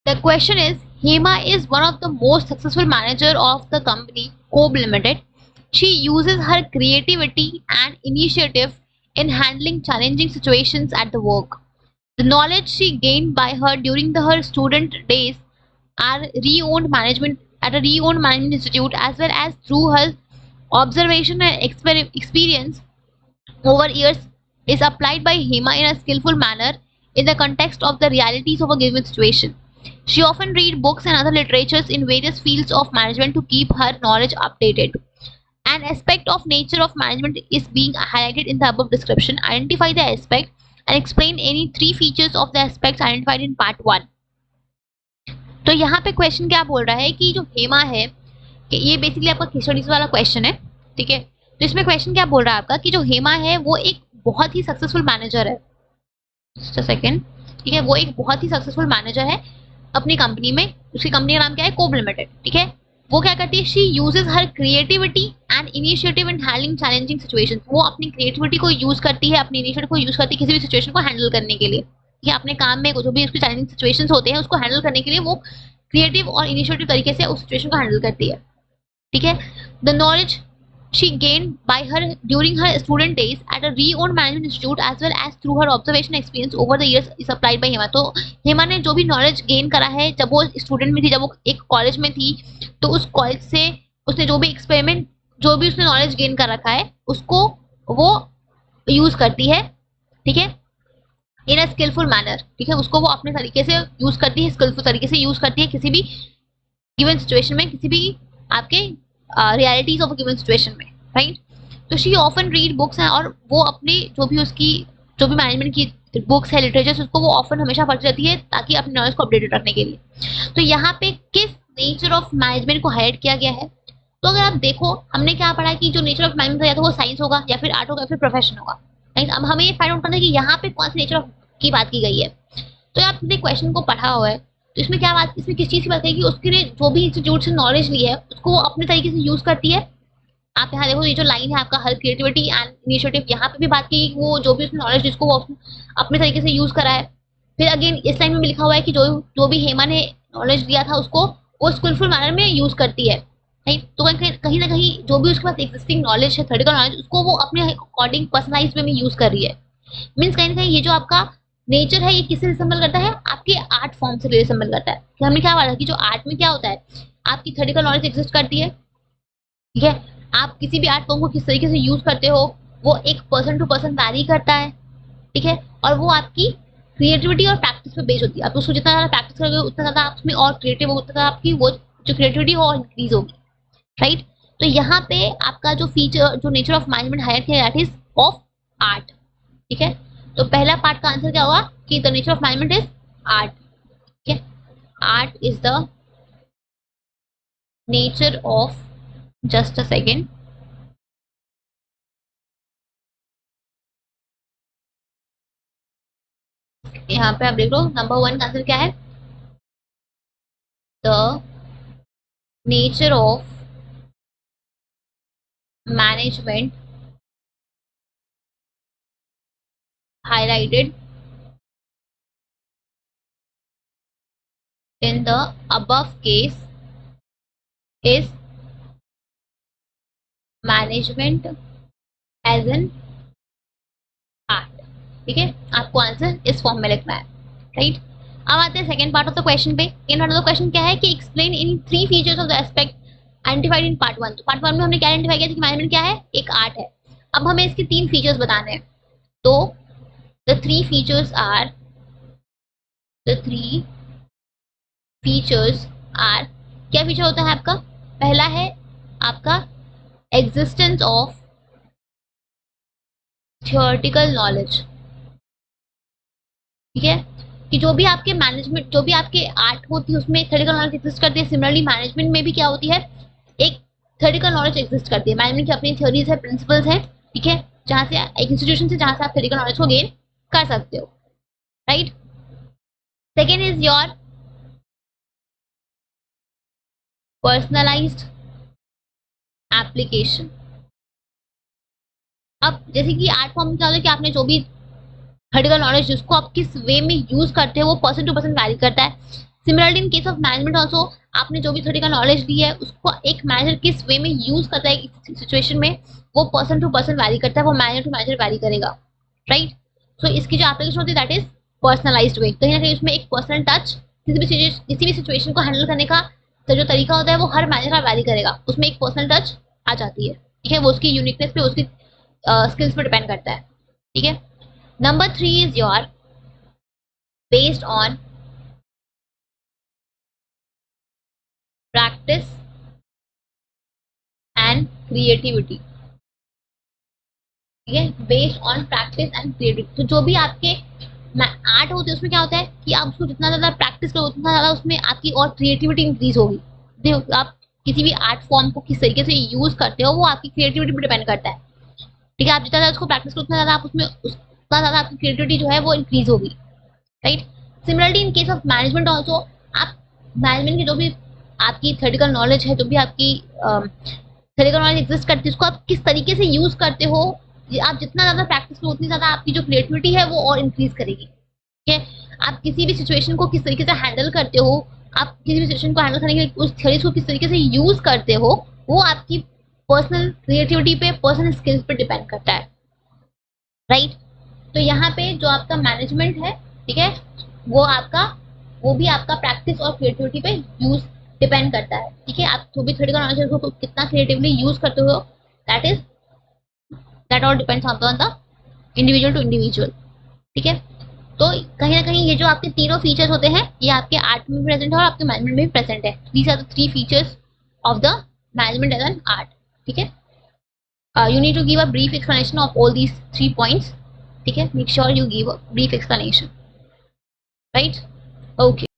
The question is, Hema is one of the most successful manager of the company Cobb Limited. She uses her creativity and initiative in handling challenging situations at the work. The knowledge she gained by her during her student days are re-owned management at a re-owned management institute, as well as through her observation and experience over years, is applied by Hema in a skillful manner in the context of the realities of a given situation. She often reads books and other literatures in various fields of management to keep her knowledge updated. An aspect of nature of management is being highlighted in the above description. Identify the aspect and explain any three features of the aspects identified in part 1. तो यहाँ पे question क्या बोल रहा है कि जो हेमा है कि ये बेसिकली आपका केस वाला क्वेश्चन है, ठीक है। तो इसमें क्वेश्चन क्या बोल रहा है आपका कि जो हेमा है वो एक बहुत ही सक्सेसफुल मैनेजर है, जस्ट अ सेकंड, ठीक है। वो एक बहुत ही सक्सेसफुल मैनेजर है अपनी कंपनी में। उसकी कंपनी का नाम क्या है? कोब लिमिटेड, ठीक है। वो क्या करती है? She uses her creativity and initiative in handling challenging situations. वो अपनी क्रिएटिविटी को यूज करती है, अपनी इनिशिएटिव को यूज करती है किसी भी सिचुएशन को हैंडल करने के लिए, या अपने काम में जो भी उसकी चैलेंजिंग सिचुएशंस होते हैं उसको हैंडल करने के लिए वो क्रिएटिव और इनिशिएटिव तरीके से उस सिचुएशन को हैंडल करती है, ठीक है। The knowledge she gained by her during her student days at a re-owned management institute as well as through her observation experience over the years is applied by Hema। तो हेमा ने जो भी knowledge gain करा है जब वो student में थी, जब वो एक कॉलेज में थी, तो उस कॉलेज से उसने जो भी एक्सपेरिमेंट, जो भी उसने नॉलेज गेन कर रखा है उसको वो यूज करती है, ठीक है, इन अ स्किलफुल मैनर, ठीक है। उसको वो अपने तरीके से यूज करती है, स्किलफुल तरीके से यूज करती है किसी भी गिवन सिचुएशन में, किसी भी आपके रियलिटीज ऑफ गिवन सिचुएशन में, राइट। तो शी ऑफन रीड बुक्स हैं, और वो अपने जो भी मैनेजमेंट की बुक्स है, लिटरेचर, उसको वो ऑफन हमेशा पढ़ती रहती है ताकि अपने नॉलेज को अपडेटेड रखने के लिए। तो यहाँ पे किस नेचर ऑफ मैनेजमेंट को हाईलाइट किया गया है? तो अगर आप देखो, हमने क्या पढ़ा कि जो नेचर ऑफ मैनेजमेंट या तो वो साइंस होगा या फिर आर्ट होगा या फिर प्रोफेशन होगा, राइट। अब हमें ये फाइंड आउट करना है कि यहाँ पे कौन सी नेचर ऑफ की बात की गई है। तो आपने क्वेश्चन को पढ़ा हुआ है, तो इसमें क्या बात, इसमें किस चीज की बात है कि उसके लिए जो भी इंस्टीट्यूट से नॉलेज ली है उसको वो अपने तरीके से यूज करती है। आप यहाँ देखो, ये जो लाइन है आपका हर क्रिएटिविटी एंड इनिशिएटिव, यहाँ पे भी बात की वो जो भी उसने नॉलेज जिसको वो अपने तरीके से यूज करा है। फिर अगेन इस लाइन में लिखा हुआ है कि जो भी हेमा ने नॉलेज दिया था उसको वो स्किलफुल मैनर में यूज करती है, राइट। तो कहीं ना कहीं जो भी उसके पास एक्जिस्टिंग नॉलेज है, थ्योरेटिकल नॉलेज, उसको वो अपने अकॉर्डिंग पर्सनलाइज्ड वे में यूज कर रही है। मीन्स कहीं ना कहीं ये जो आपका नेचर है ये किससे रिसेंबल करता है? आपके आर्ट फॉर्म से रिसेंबल करता है। कि हमने क्या पढ़ा कि जो आर्ट में क्या होता है, आपकी थ्योरेटिकल नॉलेज एग्जिस्ट करती है, ठीक है। आप किसी भी आर्ट फॉर्म को किस तरीके से यूज करते हो वो एक पर्सन टू पर्सन वैरी करता है, ठीक है। और वो आपकी क्रिएटिविटी और प्रैक्टिस पे बेस्ड होती है। आप उसको जितना ज्यादा प्रैक्टिस करोगे उतना ज्यादा आप उसमें और क्रिएटिव होगा, उतना ज्यादा आपकी वो जो क्रिएटिविटी हो और इंक्रीज होगी, राइट। तो यहाँ पे आपका जो फीचर, जो नेचर ऑफ मैनेजमेंट हायर किया दैट इज ऑफ आर्ट, ठीक है। तो पहला पार्ट का आंसर क्या होगा कि the nature of management is art, ठीक है। Art is the nature of, just a second, यहाँ पे आप देख लो नंबर 1 का आंसर क्या है? The nature of management highlighted in the above case is management as an art, ठीक है। आपको आंसर इस फॉर्म में लिखना है, राइट। अब आते हैं second part of the question पे। Second part of the question क्या है कि explain in 3 features of the aspect identified in part 1। तो पार्ट 1 में हमने क्या आइडेंटिफाई किया था कि मैनेजमेंट क्या है? एक आर्ट है। अब हमें इसके 3 फीचर्स बताने हैं। तो the three features are क्या फीचर होता है आपका? पहला है आपका एग्जिस्टेंस ऑफ थियोरेटिकल नॉलेज, ठीक है। कि जो भी आपके मैनेजमेंट, जो भी आपके आर्ट होती है उसमें थियोरेटिकल नॉलेज एग्जिस्ट करती है। सिमिलरली मैनेजमेंट में भी क्या होती है? एक थियोरेटिकल नॉलेज एग्जिस्ट करती है। मैनेजमेंट की अपनी थ्योरीज है, प्रिंसिपल्स है, ठीक है, जहाँ से एक इंस्टीट्यूशन से जहाँ से आप थियोरेटिकल नॉलेज को गेन कर सकते हो, right. Second is your personalised application. अब जैसे कि आर्ट फॉर्म में क्या होता है कि आपने जो भी थियोरेटिकल नॉलेज जिसको आप किस वे में यूज करते हो वो पर्सन टू पर्सन वैरी करता है। Similarly in case of management also, आपने जो भी थ्योरी का नॉलेज ली है उसको एक मैनेजर किस वे में यूज करता है सिचुएशन में, वो पर्सन टू पर्सन वैरी करता है, वो मैनेजर टू मैनेजर वैरी करेगा, राइट। सो इसकी जो एप्लीकेशन होती है दैट इज पर्सनलाइज्ड वे। कहीं ना कहीं उसमें एक पर्सनल टच किसी भी सिचुएशन को हैंडल करने का तो जो तरीका होता है वो हर मैनेजर का वैरी करेगा, उसमें एक पर्सनल टच आ जाती है, ठीक है। वो उसकी यूनिकनेस पे, उसकी स्किल्स पे डिपेंड करता है, ठीक है। Number 3 is your based on practice and creativity, ठीक है। Based on practice and creativity, तो जो भी आपके आर्ट होते हैं उसमें क्या होता है कि आप उसको जितना ज्यादा प्रैक्टिस करोगे उतना ज्यादा उसमें आपकी और क्रिएटिविटी इंक्रीज होगी। देखो आप किसी भी आर्ट फॉर्म को किस तरीके से यूज करते हो वो आपकी क्रिएटिविटी पर डिपेंड करता है, ठीक है। आप जितना ज्यादा उसको प्रैक्टिस करो उतना ज्यादा आप उसमें उतना ज्यादा आपकी क्रिएटिविटी जो है वो इंक्रीज होगी, right. Similarly in case of management also, आप मैनेजमेंट की जो भी आपकी थ्योरेटिकल नॉलेज है, जो भी आपकी थ्योरेटिकल नॉलेज एग्जिस्ट करती है, उसको आप किस तरीके से यूज करते हो, आप जितना ज्यादा प्रैक्टिस करो उतनी ज्यादा आपकी जो क्रिएटिविटी है वो और इंक्रीज करेगी, ठीक है। आप किसी भी सिचुएशन को किस तरीके से हैंडल करते हो, आप किसी भी सिचुएशन को हैंडल करने के लिए उस थ्योरीज को किस तरीके से यूज करते हो, वो आपकी पर्सनल क्रिएटिविटी पे, पर्सनल स्किल्स पे डिपेंड करता है, राइट। तो यहाँ पे जो आपका मैनेजमेंट है, ठीक है, वो भी आपका प्रैक्टिस और क्रिएटिविटी पे यूज डिपेंड करता है, ठीक है। आप जो भी थ्योरी का नॉलेज को कितना क्रिएटिवली यूज करते हो, that all depends on the individual to individual, ठीक है। तो कहीं ना कहीं ये जो आपके तीनों फीचर्स होते हैं ये आपके आर्ट में भी प्रेजेंट है और आपके मैनेजमेंट में भी प्रेजेंट है। These are the 3 features of the management as an art, ठीक है। You need to give a brief explanation of all these 3 points, ठीक है। Make sure you give a brief explanation, right? Okay.